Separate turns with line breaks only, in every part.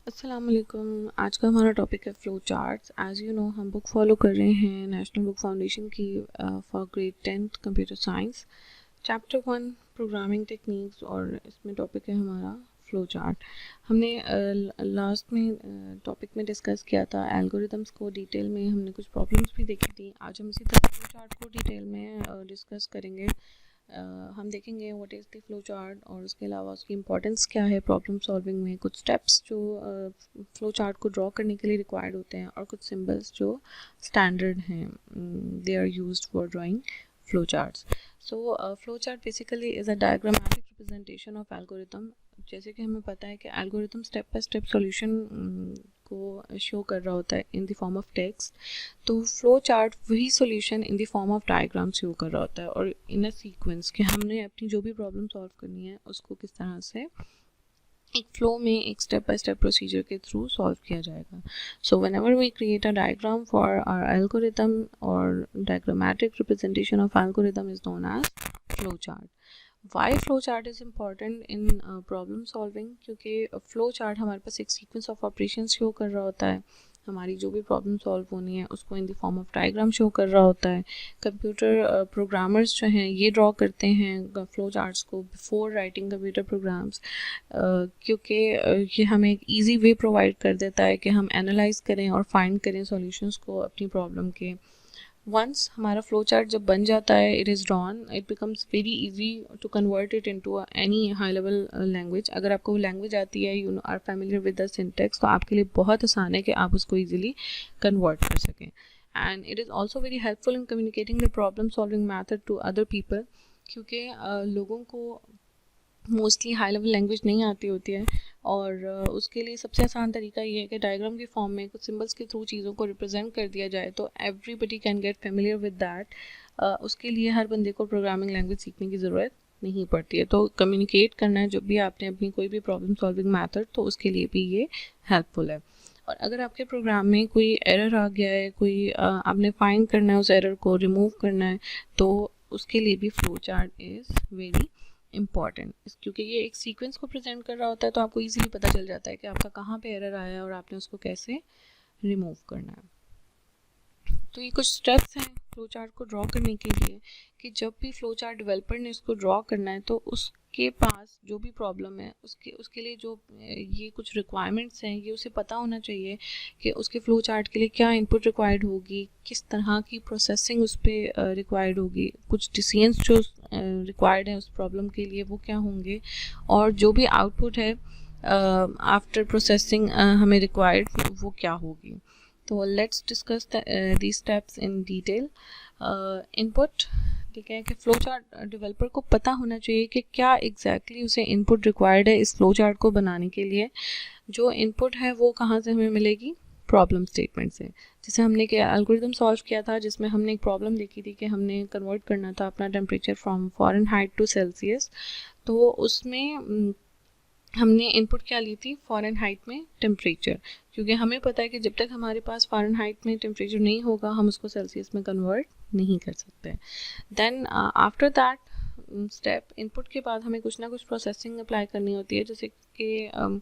अस्सलाम वालेकुम। आज का हमारा टॉपिक है flow charts. As you know हम बुक फॉलो कर रहे हैं नेशनल बुक फाउंडेशन की for grade 10th computer science, chapter 1 programming techniques, और इसमें टॉपिक है हमारा फ़्लो चार्ट। हमने लास्ट में टॉपिक में डिस्कस किया था एल्गोरिदम्स को डिटेल में, हमने कुछ प्रॉब्लम्स भी देखी थी। आज हम इसी तरह फ़्लो चार्ट को डिटेल में डिस्कस करेंगे। हम देखेंगे what is the flow chart और उसके अलावा उसकी इंपॉर्टेंस क्या है प्रॉब्लम सॉल्विंग में, कुछ स्टेप्स जो फ्लो चार्ट को ड्रॉ करने के लिए रिक्वायर्ड होते हैं, और कुछ सिंबल्स जो स्टैंडर्ड हैं, they are used for drawing flow charts. So flow chart basically is a diagrammatic representation of algorithm. जैसे कि हमें पता है कि algorithm step by step solution को शो कर रहा होता है in the form of text. तो फ्लो चार्ट वही solution in the form of diagram show कर रहा होता है, और इन अ सीक्वेंस कि हमने अपनी जो भी प्रॉब्लम सॉल्व करनी है उसको किस तरह से एक फ्लो में एक स्टेप बाय स्टेप प्रोसीजर के थ्रू सॉल्व किया जाएगा। So whenever we create a diagram for our algorithm, और diagrammatic representation of algorithm is known as flow chart. Why flow chart is important in problem solving? क्योंकि flow chart हमारे पास एक sequence of operation show कर रहा होता है, हमारी जो भी प्रॉब्लम सॉल्व होनी है उसको इन the form of diagram show कर रहा होता है। कंप्यूटर प्रोग्रामर्स जो हैं ये ड्रॉ करते हैं फ्लो चार्ट्स को बिफोर राइटिंग कंप्यूटर प्रोग्राम्स, क्योंकि ये हमें एक ईजी वे प्रोवाइड कर देता है कि हम एनालाइज करें और फाइंड करें सॉल्यूशंस को अपनी प्रॉब्लम के। वंस हमारा फ्लो चार्ट जब बन जाता है, it is drawn, it becomes very easy to convert it into any high level language. अगर आपको वो लैंग्वेज आती है, you are familiar with the syntax, तो आपके लिए बहुत आसान है कि आप उसको इजीली कन्वर्ट कर सकें। And it is also very helpful in communicating the problem solving method to other people, क्योंकि लोगों को मोस्टली हाई लेवल लैंग्वेज नहीं आती होती है, और उसके लिए सबसे आसान तरीका ये है कि डायग्राम के फॉर्म में कुछ सिंबल्स के थ्रू चीज़ों को रिप्रेजेंट कर दिया जाए, तो everybody can get familiar with that. उसके लिए हर बंदे को प्रोग्रामिंग लैंग्वेज सीखने की ज़रूरत नहीं पड़ती है। तो कम्युनिकेट करना है जब भी आपने अपनी कोई भी प्रॉब्लम सॉल्विंग मैथड, तो उसके लिए भी ये हेल्पफुल है। और अगर आपके प्रोग्राम में कोई एरर आ गया है, कोई आपने फाइंड करना है, उस एरर को रिमूव करना है, तो उसके लिए भी flow chart is very important, क्योंकि ये एक सीक्वेंस को प्रेजेंट कर रहा होता है, तो आपको इजीली पता चल जाता है कि आपका कहाँ पे एरर आया है और आपने उसको कैसे रिमूव करना है। तो ये कुछ स्टेप्स हैं फ्लो चार्ट को ड्रॉ करने के लिए, कि जब भी फ्लो चार्ट डेवलपर ने इसको ड्रॉ करना है, तो उसके पास जो भी प्रॉब्लम है उसके उसके लिए जो ये कुछ रिक्वायरमेंट्स हैं, ये उसे पता होना चाहिए कि उसके फ्लो चार्ट के लिए क्या इनपुट रिक्वायर्ड होगी, किस तरह की प्रोसेसिंग उस पर रिक्वायर्ड होगी, कुछ डिसीजंस जो रिक्वायर्ड है उस प्रॉब्लम के लिए वो क्या होंगे, और जो भी आउटपुट है आफ्टर प्रोसेसिंग हमें रिक्वायर्ड वो क्या होगी। तो let's discuss the steps in detail. Input, ठीक है, कि फ्लो चार्ट डेवलपर को पता होना चाहिए कि क्या एग्जैक्टली उसे इनपुट रिक्वायर्ड है इस फ्लो चार्ट को बनाने के लिए। जो इनपुट है वो कहाँ से हमें मिलेगी? प्रॉब्लम स्टेटमेंट से। जैसे हमने क्या एल्गोरिथम सॉल्व किया था, जिसमें हमने एक प्रॉब्लम देखी थी कि हमने कन्वर्ट करना था अपना temperature from Fahrenheit to Celsius. तो उसमें हमने इनपुट क्या ली थी? फ़ारेनहाइट में टेम्परेचर, क्योंकि हमें पता है कि जब तक हमारे पास फ़ारेनहाइट में टेम्परेचर नहीं होगा हम उसको सेल्सियस में कन्वर्ट नहीं कर सकते। Then after that step, input के बाद हमें कुछ ना कुछ प्रोसेसिंग अप्लाई करनी होती है, जैसे कि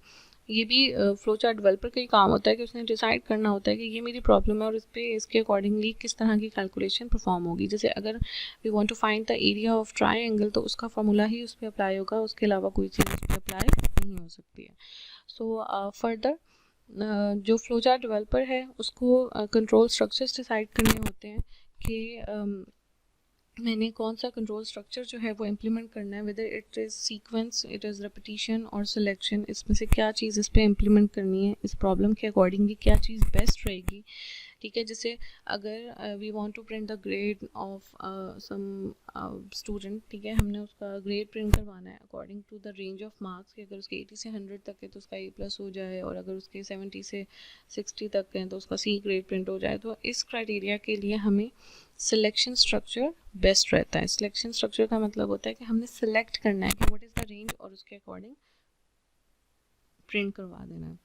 ये भी फ्लो चार्ट डेवलपर का ही काम होता है कि उसने डिसाइड करना होता है कि ये मेरी प्रॉब्लम है और इस पे इसके अकॉर्डिंगली किस तरह की कैलकुलेशन परफॉर्म होगी। जैसे अगर we want to find the area of triangle, तो उसका फार्मूला ही उस पर अप्लाई होगा, उसके अलावा कोई चीज़ उस पर अप्लाई नहीं हो सकती है। सो फर्दर जो फ्लो चार्ट डेवलपर है उसको कंट्रोल स्ट्रक्चर्स डिसाइड करने होते हैं कि मैंने कौन सा कंट्रोल स्ट्रक्चर जो है वो इम्प्लीमेंट करना है, whether it is sequence, it is repetition और सिलेक्शन, इसमें से क्या चीज़ इस पर इम्प्लीमेंट करनी है, इस प्रॉब्लम के अकॉर्डिंगली क्या चीज़ बेस्ट रहेगी। ठीक है, जैसे अगर we want to print the grade of some student, ठीक है, हमने उसका ग्रेड प्रिंट करवाना है according to the range of marks, कि अगर उसके 80 से 100 तक है तो उसका A+ हो जाए, और अगर उसके 70 से 60 तक है तो उसका C ग्रेड प्रिंट हो जाए। तो इस क्राइटेरिया के लिए हमें सिलेक्शन स्ट्रक्चर बेस्ट रहता है। सिलेक्शन स्ट्रक्चर का मतलब होता है कि हमने सिलेक्ट करना है कि व्हाट इज़ द रेंज, और उसके अकॉर्डिंग प्रिंट करवा देना है।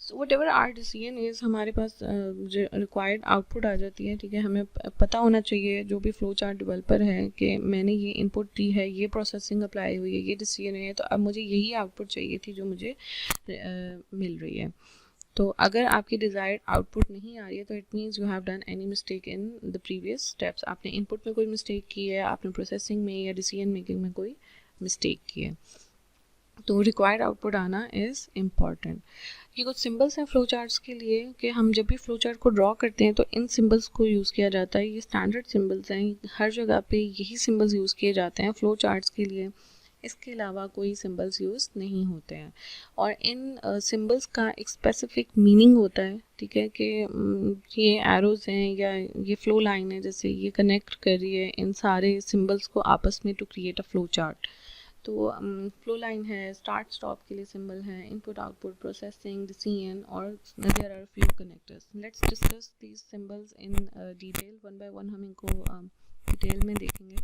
So whatever our decision is, हमारे पास रिक्वायर्ड आउटपुट आ जाती है, ठीक है। हमें पता होना चाहिए जो भी फ्लो चार्ट डेवलपर है कि मैंने ये इनपुट दी है, ये प्रोसेसिंग अप्लाई हुई है, ये डिसीजन है, तो अब मुझे यही आउटपुट चाहिए थी जो मुझे मिल रही है। तो अगर आपकी डिज़ायर्ड आउटपुट नहीं आ रही है तो it means you have done any mistake in the previous steps. आपने इनपुट में कोई मिस्टेक की है, आपने प्रोसेसिंग में या डिसीजन मेकिंग में कोई मिस्टेक की है। तो रिक्वायर्ड आउटपुट आना इज़ इम्पॉर्टेंट। ये कुछ सिंबल्स हैं फ्लो चार्ट्स के लिए कि हम जब भी फ्लो चार्ट को ड्रॉ करते हैं तो इन सिंबल्स को यूज़ किया जाता है। ये स्टैंडर्ड सिंबल्स हैं, हर जगह पे यही सिंबल्स यूज़ किए जाते हैं फ्लो चार्ट्स के लिए, इसके अलावा कोई सिंबल्स यूज़ नहीं होते हैं। और इन सिंबल्स का एक स्पेसिफिक मीनिंग होता है, ठीक है, कि ये एरोज़ हैं या ये फ्लो लाइन है, जैसे ये कनेक्ट कर रही है इन सारे सिंबल्स को आपस में to create a flow chart. तो फ्लो लाइन है, स्टार्ट स्टॉप के लिए सिंबल है, इनपुट आउटपुट प्रोसेसिंग डिसीजन, और there are few connectors. Let's discuss these symbols in detail, one by one हम इनको डिटेल में देखेंगे।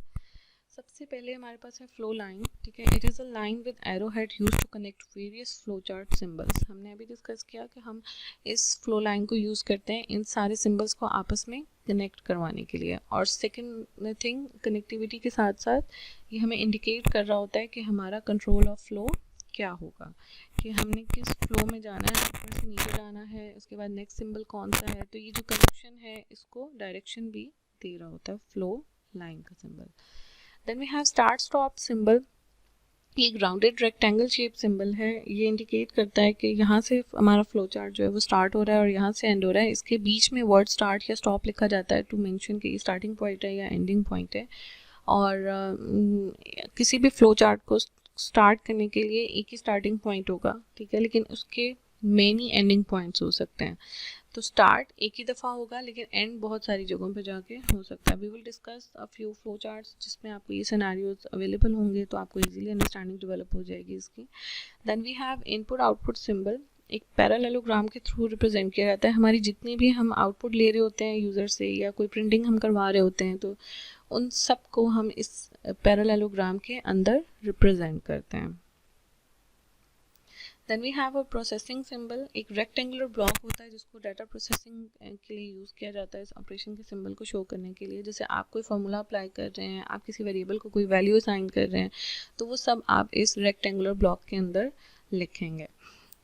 सबसे पहले हमारे पास है फ्लो लाइन, ठीक है। It is a line with arrow head use to connect various flow chart symbols. हमने अभी डिस्कस किया कि हम इस फ्लो लाइन को यूज़ करते हैं इन सारे सिंबल्स को आपस में कनेक्ट करवाने के लिए। और सेकंड थिंग, कनेक्टिविटी के साथ साथ ये हमें इंडिकेट कर रहा होता है कि हमारा कंट्रोल ऑफ फ्लो क्या होगा, कि हमने किस फ्लो में जाना है, ऊपर से नीचे जाना है, उसके बाद नेक्स्ट सिंबल कौन सा है। तो ये जो कनेक्शन है इसको डायरेक्शन भी दे रहा होता है फ्लो लाइन का symbol. Then we have start stop symbol. ये ग्राउंडेड रेक्टेंगल शेप सिंबल है, ये इंडिकेट करता है कि यहाँ से हमारा फ्लो चार्ट जो है वो स्टार्ट हो रहा है और यहाँ से एंड हो रहा है। इसके बीच में वर्ड स्टार्ट या स्टॉप लिखा जाता है टू मेंशन कि ये स्टार्टिंग पॉइंट है या एंडिंग पॉइंट है। और किसी भी फ्लो चार्ट को स्टार्ट करने के लिए एक ही स्टार्टिंग पॉइंट होगा, ठीक है, लेकिन उसके मेनी एंडिंग पॉइंट्स हो सकते हैं। तो स्टार्ट एक ही दफ़ा होगा लेकिन एंड बहुत सारी जगहों पे जाके हो सकता है। We will discuss a few flow charts जिसमें आपको ये सिनेरियोज अवेलेबल होंगे, तो आपको इजीली अंडरस्टैंडिंग डेवलप हो जाएगी इसकी। Then we have input output symbol, एक पैरेललोग्राम के थ्रू रिप्रेजेंट किया जाता है। हमारी जितनी भी हम आउटपुट ले रहे होते हैं यूज़र से या कोई प्रिंटिंग हम करवा रहे होते हैं, तो उन सब को हम इस पैरेललोग्राम के अंदर रिप्रेजेंट करते हैं। Then we have a processing symbol, एक रेक्टेंगुलर ब्लॉक होता है जिसको डाटा प्रोसेसिंग के लिए यूज़ किया जाता है इस ऑपरेशन के सिंबल को शो करने के लिए। जैसे आप कोई फार्मूला अप्लाई कर रहे हैं, आप किसी वेरिएबल को कोई वैल्यू असाइन कर रहे हैं, तो वो सब आप इस रेक्टेंगुलर ब्लॉक के अंदर लिखेंगे।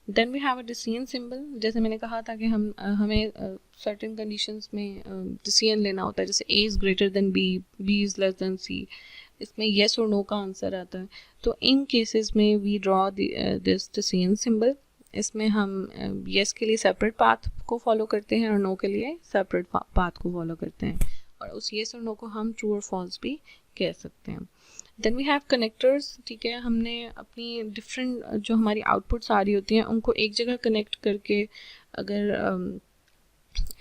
Then we have a decision symbol, जैसे मैंने कहा था कि हमें सर्टेन कंडीशंस में डिसीजन लेना होता है, जैसे A is greater than B, B is less than C, इसमें येस और नो का आंसर आता है। तो इन केसेस में we draw this decision symbol. इसमें हम येस के लिए सेपरेट पाथ को फॉलो करते हैं और नो के लिए सेपरेट पाथ को फॉलो करते हैं, और उस येस और नो को हम ट्रू और फॉल्स भी कह सकते हैं। देन वी हैव कनेक्टर्स, ठीक है। हमने अपनी डिफरेंट जो हमारी आउटपुट्स आ रही होती हैं उनको एक जगह कनेक्ट करके अगर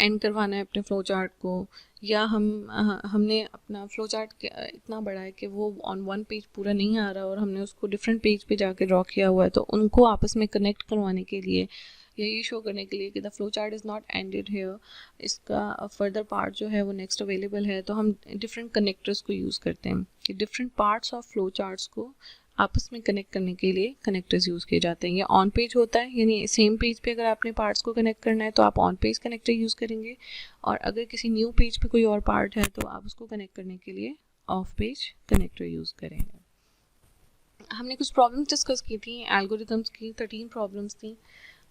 एंड करवाना है अपने फ्लो चार्ट को, या हमने अपना फ्लो चार्ट इतना बड़ा है कि वो ऑन वन पेज पूरा नहीं आ रहा और हमने उसको डिफरेंट पेज पे जाके ड्रॉ किया हुआ है, तो उनको आपस में कनेक्ट करवाने के लिए या ये शो करने के लिए कि the flow chart is not ended here, इसका फर्दर पार्ट जो है वो नेक्स्ट अवेलेबल है, तो हम डिफरेंट कनेक्टर्स को यूज़ करते हैं कि different parts of flow charts को आपस में कनेक्ट करने के लिए कनेक्टर्स यूज़ किए जाते हैं। ये ऑन पेज होता है, यानी सेम पेज पे अगर आपने पार्ट्स को कनेक्ट करना है तो आप ऑन पेज कनेक्टर यूज़ करेंगे, और अगर किसी न्यू पेज पे कोई और पार्ट है तो आप उसको कनेक्ट करने के लिए ऑफ पेज कनेक्टर यूज़ करेंगे। हमने कुछ प्रॉब्लम्स डिस्कस की थी एल्गोरिथम्स की, 13 प्रॉब्लम्स थी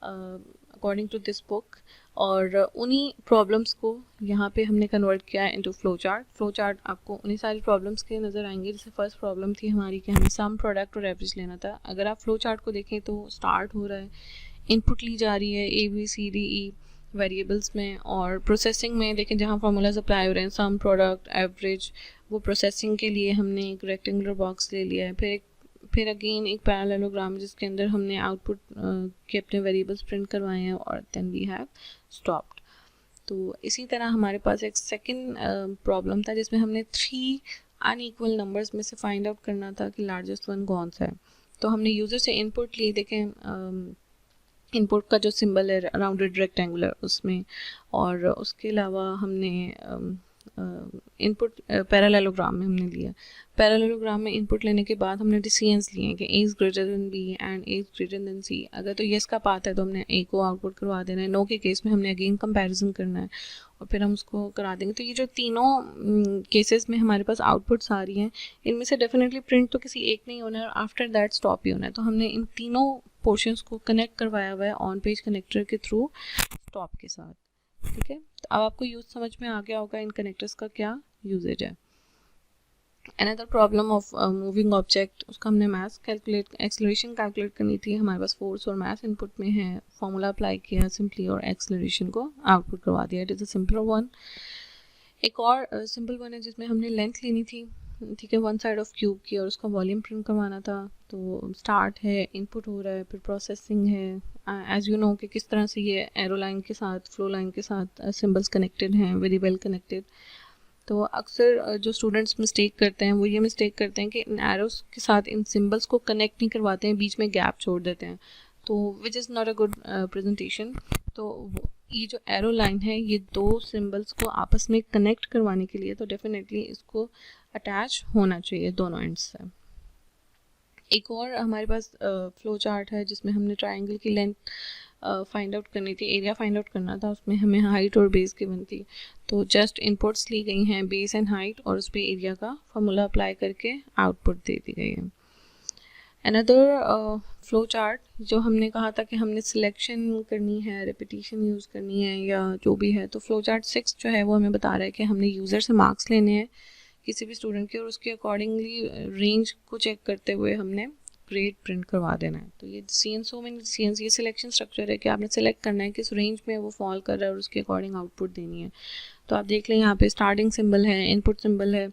अकॉर्डिंग टू दिस बुक, और उन्हीं प्रॉब्लम्स को यहाँ पे हमने कन्वर्ट किया है into flow chart. Flow chart आपको उन्हीं सारी प्रॉब्लम्स के नज़र आएंगे। जैसे फर्स्ट प्रॉब्लम थी हमारी कि हमें सम, प्रोडक्ट और एवरेज लेना था। अगर आप फ्लो चार्ट को देखें तो स्टार्ट हो रहा है, इनपुट ली जा रही है ABCDE वेरिएबल्स में, और प्रोसेसिंग में देखें जहाँ फार्मूलाज अप्लाई हो रहे हैं सम, प्रोडक्ट, एवरेज, वो प्रोसेसिंग के लिए हमने एक रेक्टेंगुलर बॉक्स ले लिया है। फिर अगेन एक पैरेललोग्राम जिसके अंदर हमने आउटपुट के अपने वेरिएबल्स प्रिंट करवाए हैं, और देन वी हैव स्टॉप्ड। तो इसी तरह हमारे पास एक सेकंड प्रॉब्लम था जिसमें हमने 3 अनइक्वल नंबर्स में से फाइंड आउट करना था कि लार्जेस्ट वन कौन सा है। तो हमने यूज़र से इनपुट ली, देखें इनपुट का जो सिंबल है राउंडेड रेक्टेंगुलर उसमें, और उसके अलावा हमने इनपुट पैरेललोग्राम में हमने लिया। पैरेललोग्राम में इनपुट लेने के बाद हमने डिसीजंस लिए हैं कि A is greater than B and A is greater than C. अगर तो येस का पाथ है तो हमने ए को आउटपुट करवा देना है, नो के केस में हमने अगेन कंपैरिजन करना है और फिर हम उसको करा देंगे। तो ये जो तीनों केसेस में हमारे पास आउटपुट्स आ रही हैं, इनमें से डेफिनेटली प्रिंट तो किसी एक नहीं होना है और आफ्टर दैट स्टॉप ही होना है। तो हमने इन तीनों पोर्शंस को कनेक्ट करवाया हुआ है ऑन पेज कनेक्टर के थ्रू स्टॉप के साथ। ठीक है, तो अब आपको यूज समझ में आ गया होगा इन कनेक्टर्स का क्या यूजेज है। Another problem of moving object, उसका हमने मास कैलकुलेट, एक्सेलरेशन कैलकुलेट करनी थी। हमारे पास फोर्स और मास इनपुट में है, फॉर्मूला अप्लाई किया सिंपली और एक्सेलरेशन को आउटपुट करवा दिया। It is a simple one. एक और सिंपल वन है जिसमें हमने लेंथ लेनी थी, ठीक है, वन साइड ऑफ क्यूब की, और उसका वॉल्यूम प्रिंट करवाना था। तो स्टार्ट है, इनपुट हो रहा है, फिर प्रोसेसिंग है। एज यू नो कि किस तरह से ये एरो लाइन के साथ, फ्लो लाइन के साथ सिंबल्स कनेक्टेड हैं, वेरी वेल कनेक्टेड। तो अक्सर जो स्टूडेंट्स मिस्टेक करते हैं वो ये मिस्टेक करते हैं कि इन एरोस के साथ इन सिंबल्स को कनेक्ट नहीं करवाते हैं, बीच में गैप छोड़ देते हैं, तो which is not a good presentation. तो ये जो एरो लाइन है, ये दो सिंबल्स को आपस में कनेक्ट करवाने के लिए तो डेफिनेटली इसको अटैच होना चाहिए दोनों एंड्स से। एक और हमारे पास फ्लो चार्ट है जिसमें हमने ट्रायंगल की लेंथ फाइंड आउट करनी थी, एरिया फाइंड आउट करना था। उसमें हमें हाइट और बेस गिवन थी, तो जस्ट इनपुट्स ली गई हैं बेस एंड हाइट और उस पर एरिया का फॉर्मूला अप्लाई करके आउटपुट दे दी गई है। अनदर फ्लो चार्ट जो हमने कहा था कि हमने सिलेक्शन करनी है, रिपीटिशन यूज़ करनी है या जो भी है, तो फ्लो चार्ट 6 जो है वो हमें बता रहा है कि हमने यूज़र से मार्क्स लेने हैं किसी भी स्टूडेंट के और उसके अकॉर्डिंगली रेंज को चेक करते हुए हमने ग्रेड प्रिंट करवा देना है। तो ये सो मेनी डिसीजंस, ये सिलेक्शन स्ट्रक्चर है कि आपने सेलेक्ट करना है किस रेंज में वो फॉल कर रहा है और उसके अकॉर्डिंग आउटपुट देनी है। तो आप देख लें यहाँ पे स्टार्टिंग सिंबल है, इनपुट सिंबल है,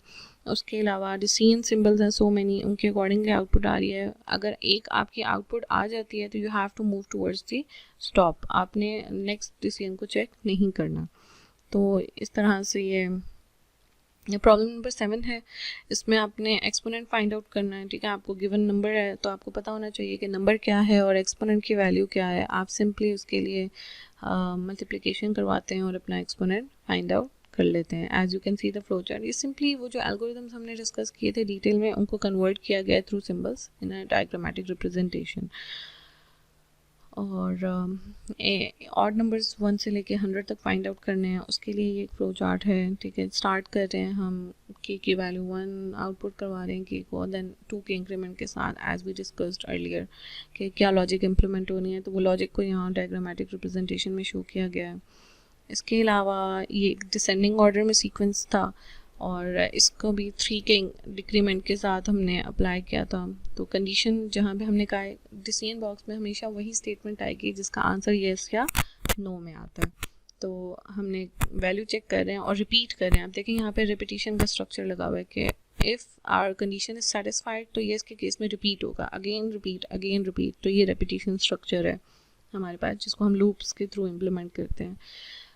उसके अलावा डिसीजन सिंबल्स हैं सो मैनी, उनके अकॉर्डिंगली आउटपुट आ रही है। अगर एक आपकी आउटपुट आ जाती है तो you have to move towards the stop, आपने नेक्स्ट डिसीजन को चेक नहीं करना। तो इस तरह से ये प्रॉब्लम नंबर 7 है। इसमें आपने एक्सपोनेंट फाइंड आउट करना है, ठीक है। आपको गिवन नंबर है तो आपको पता होना चाहिए कि नंबर क्या है और एक्सपोनेंट की वैल्यू क्या है। आप सिंपली उसके लिए मल्टीप्लिकेशन करवाते हैं और अपना एक्सपोनेंट फाइंड आउट कर लेते हैं। As you can see the flow chart, ये सिंपली वो जो एल्गोरिथम्स हमने डिस्कस किए थे डिटेल में, उनको कन्वर्ट किया गया थ्रू सिंबल्स इन अ डायग्रामेटिक रिप्रेजेंटेशन। और ऑड नंबर्स 1 से लेके 100 तक फाइंड आउट करने हैं, उसके लिए ये एक फ्लो चार्ट है, ठीक है। स्टार्ट कर रहे हैं हम, के की वैल्यू 1 आउटपुट करवा रहे हैं के को, देन 2 के इंक्रीमेंट के साथ एज वी डिस्कस्ड अर्लियर कि क्या लॉजिक इम्प्लीमेंट होनी है, तो वो लॉजिक को यहाँ डायग्रामेटिक रिप्रेजेंटेशन में शो किया गया है। इसके अलावा ये एक डिसेंडिंग ऑर्डर में सीक्वेंस था और इसको भी 3 के डिक्रीमेंट के साथ हमने अप्लाई किया था। तो कंडीशन जहाँ पे हमने कहा है डिसीजन बॉक्स में हमेशा वही स्टेटमेंट आएगी जिसका आंसर येस या नो में आता है। तो हमने वैल्यू चेक कर रहे हैं और रिपीट कर रहे हैं। आप देखें यहाँ पे रिपीटिशन का स्ट्रक्चर लगा हुआ है कि if our condition is satisfied तो येस के केस में रिपीट होगा, अगेन रिपीट। तो ये रिपीटिशन स्ट्रक्चर है हमारे पास जिसको हम लूप्स के थ्रू इम्प्लीमेंट करते हैं।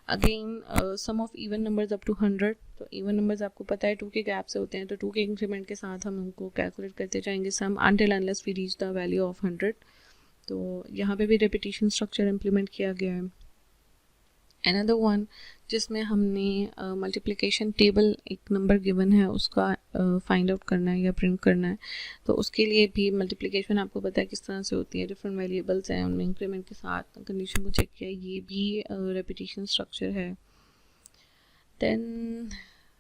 Again sum of even numbers up to 100, तो इवन नंबर्स आपको पता है 2 के गैप से होते हैं, तो 2 के इंक्रीमेंट के साथ हम उनको कैलकुलेट करते जाएंगे sum until unless we reach the value of 100। तो यहाँ पे भी रिपीटिशन स्ट्रक्चर इम्प्लीमेंट किया गया है। अनदर वन जिसमें हमने मल्टीप्लिकेशन टेबल, एक नंबर गिवन है उसका फाइंड आउट करना है या प्रिंट करना है। तो उसके लिए भी मल्टीप्लिकेशन आपको पता है किस तरह से होती है, डिफरेंट वेरिएबल्स हैं, उनमें इंक्रीमेंट के साथ कंडीशन को चेक किया, ये भी रेपिटेशन स्ट्रक्चर है। Then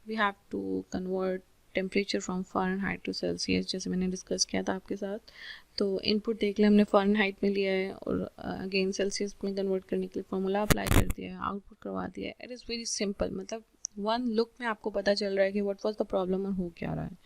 we have to convert temperature from Fahrenheit to Celsius, जैसे मैंने डिस्कस किया था आपके साथ। तो इनपुट देख लें हमने फ़ारेनहाइट में लिया है और अगेन सेल्सियस में कन्वर्ट करने के लिए फार्मूला अप्लाई कर दिया है, आउटपुट करवा दिया है। इट इज़ वेरी सिंपल, मतलब वन लुक में आपको पता चल रहा है कि व्हाट वाज द प्रॉब्लम और हो क्या रहा है।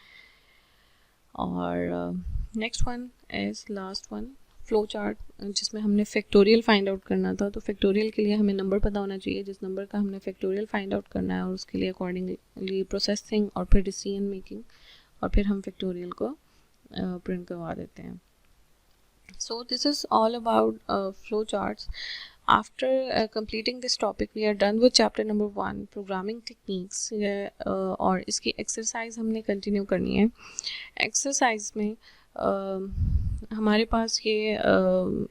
और next one is last one, flow chart, जिसमें हमने फैक्टोरियल फाइंड आउट करना था। तो फैक्टोरियल के लिए हमें नंबर पता होना चाहिए जिस नंबर का हमने फैक्टोरियल फाइंड आउट करना है और उसके लिए अकॉर्डिंगली प्रोसेसिंग और फिर डिसीजन मेकिंग और फिर हम फैक्टोरियल को प्रिंट करवा देते हैं। So this is all about flow charts. After completing this topic we are done with chapter number 1 programming techniques, और इसकी एक्सरसाइज हमने कंटिन्यू करनी है। एक्सरसाइज में हमारे पास ये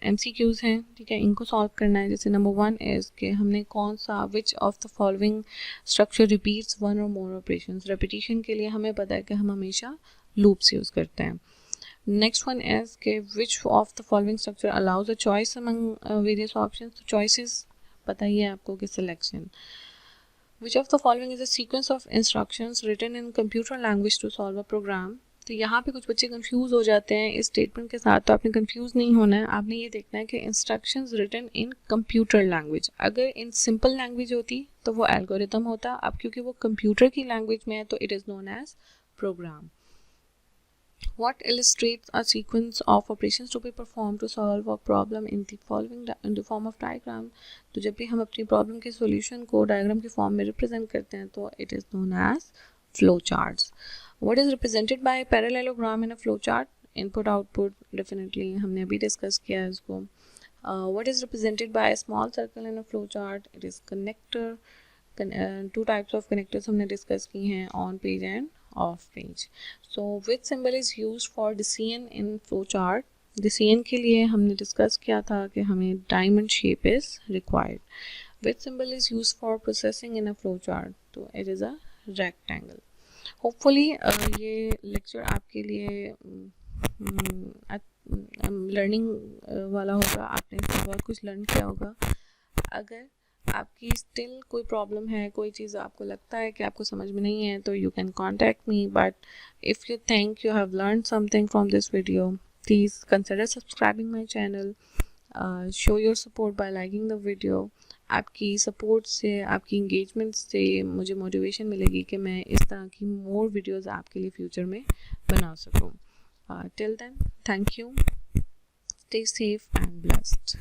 MCQs हैं, ठीक है, इनको सॉल्व करना है। जैसे नंबर 1 इज़ कि हमने कौन सा विच of the following structure repeats one और मोर ऑपरेशंस। रेपिटेशन के लिए हमें पता है कि हम हमेशा लूप्स यूज़ करते हैं। नेक्स्ट वन इज़ कि which of the following structure allows a choice among various options. तो चॉइसेस पता ही है आपको कि selection. Which of the following is a sequence of instructions written in computer language to solve a program. तो यहाँ पे कुछ बच्चे कंफ्यूज हो जाते हैं इस स्टेटमेंट के साथ, तो आपने कंफ्यूज नहीं होना है। आपने ये देखना है कि instructions written in computer language, अगर इन सिंपल लैंग्वेज होती तो वो एल्गोरिथम होता। अब क्योंकि वो कंप्यूटर की लैंग्वेज में है तो it is known as program. What illustrates a sequence of operations to be performed to solve a problem in the following in the form of diagram। तो जब भी हम अपनी प्रॉब्लम के सॉल्यूशन को डायग्राम के फॉर्म में रिप्रेजेंट करते हैं तो it is known as flow charts. What is represented by parallelogram in a flow chart? Input output, definitely हमने अभी डिस्कस किया है इसको। What is represented by small circle in a flow chart? It is connector. Two types of connectors हमने discuss की हैं, on page and off page. So which symbol is use for decision in flow chart? Decision के लिए हमने discuss किया था कि हमें diamond shape is required. Which symbol is use for processing in a flow chart? तो it is a rectangle. Hopefully ये lecture आपके लिए लर्निंग वाला होगा, आपने इसमें बहुत कुछ लर्न किया होगा। अगर आपकी स्टिल कोई प्रॉब्लम है, कोई चीज़ आपको लगता है कि आपको समझ में नहीं है, तो you can contact me. But if you think you have learn something from this video, please consider subscribing my channel. Show your support bye liking the video. आपकी सपोर्ट से, आपकी इंगेजमेंट से मुझे मोटिवेशन मिलेगी कि मैं इस तरह की मोर वीडियोज़ आपके लिए फ्यूचर में बना सकूँ। Till then, thank you, stay safe and blessed.